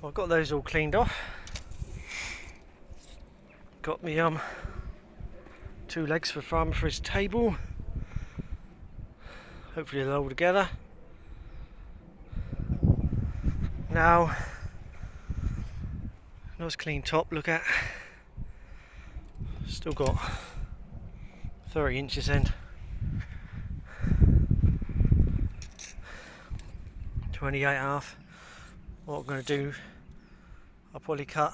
I've got those all cleaned off. Got me 2 legs for farmer for his table. Hopefully they'll all together. Now, nice clean top. Look at. Still got 30 inches end. 28.5. What I'm going to do, I'll probably cut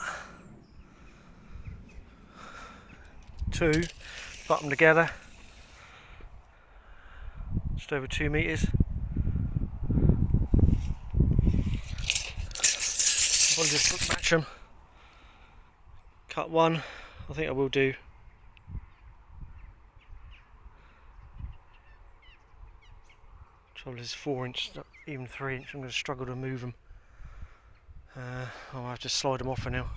2, put them together, just over 2 meters. I'll just match them. Cut 1. I think I will do. Trouble is 4 inch, not even 3 inch. I'm going to struggle to move them. I'll have to slide them off for now.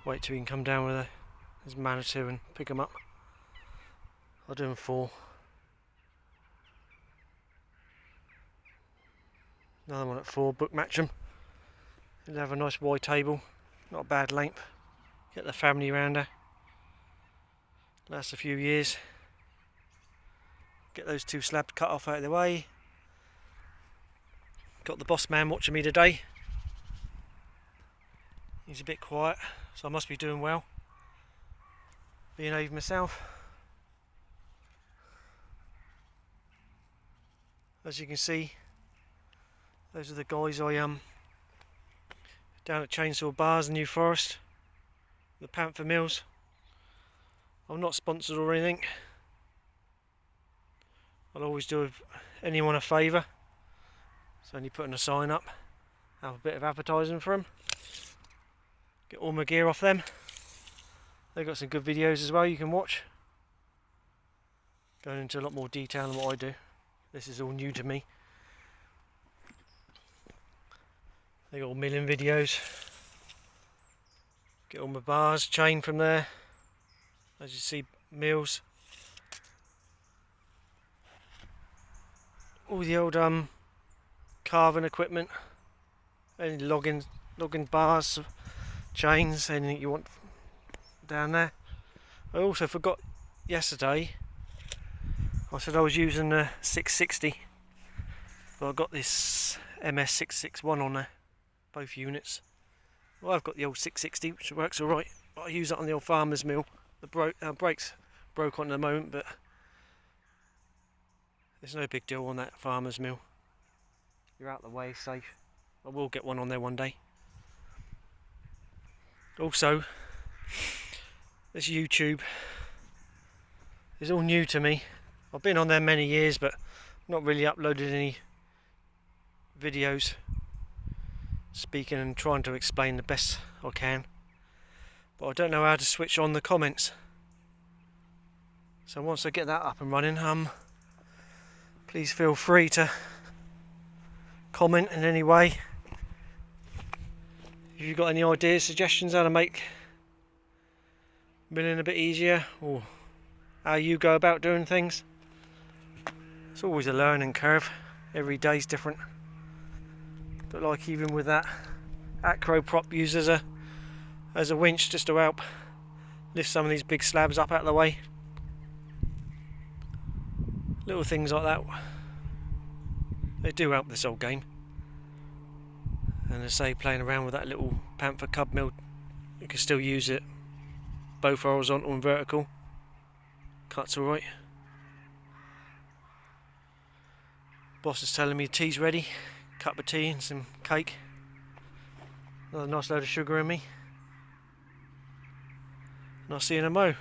Wait till he can come down with his Manitou and pick them up. I'll do them 4. Another one at 4. Book match them. He'll have a nice wide table. Not a bad length. Get the family round her. Last a few years. Get those 2 slabs cut off out of the way. Got the boss man watching me today. He's a bit quiet, so I must be doing well. Behaving myself. As you can see, those are the guys I down at Chainsaw Bars in New Forest, the Panther Mills. I'm not sponsored or anything. I'll always do anyone a favour. It's only putting a sign up, have a bit of advertising for them. Get all my gear off them. They've got some good videos as well you can watch. Going into a lot more detail than what I do. This is all new to me. They got all milling videos. Get all my bars, chain from there. As you see, mills. All the old carving equipment. Any logging bars, chains, anything you want down there. I also forgot yesterday, I said I was using the 660, but I got this MS661 on there, both units. Well, I've got the old 660 which works alright, but I use it on the old farmer's mill. The brakes broke on at the moment, but there's no big deal on that farmer's mill. You're out the way, safe. I will get one on there one day. Also, this YouTube is all new to me. I've been on there many years, but not really uploaded any videos speaking and trying to explain the best I can. But I don't know how to switch on the comments. So once I get that up and running, please feel free to comment in any way. If you've got any ideas, suggestions how to make milling a bit easier, or how you go about doing things. It's always a learning curve. Every day's different. But like even with that acro prop used as a winch just to help lift some of these big slabs up out of the way. Little things like that, they do help this old game. And as I say, playing around with that little Panther Cub mill, you can still use it both horizontal and vertical. Cuts alright. Boss is telling me tea's ready. Cup of tea and some cake. Another nice load of sugar in me. And I'll see you in a mo.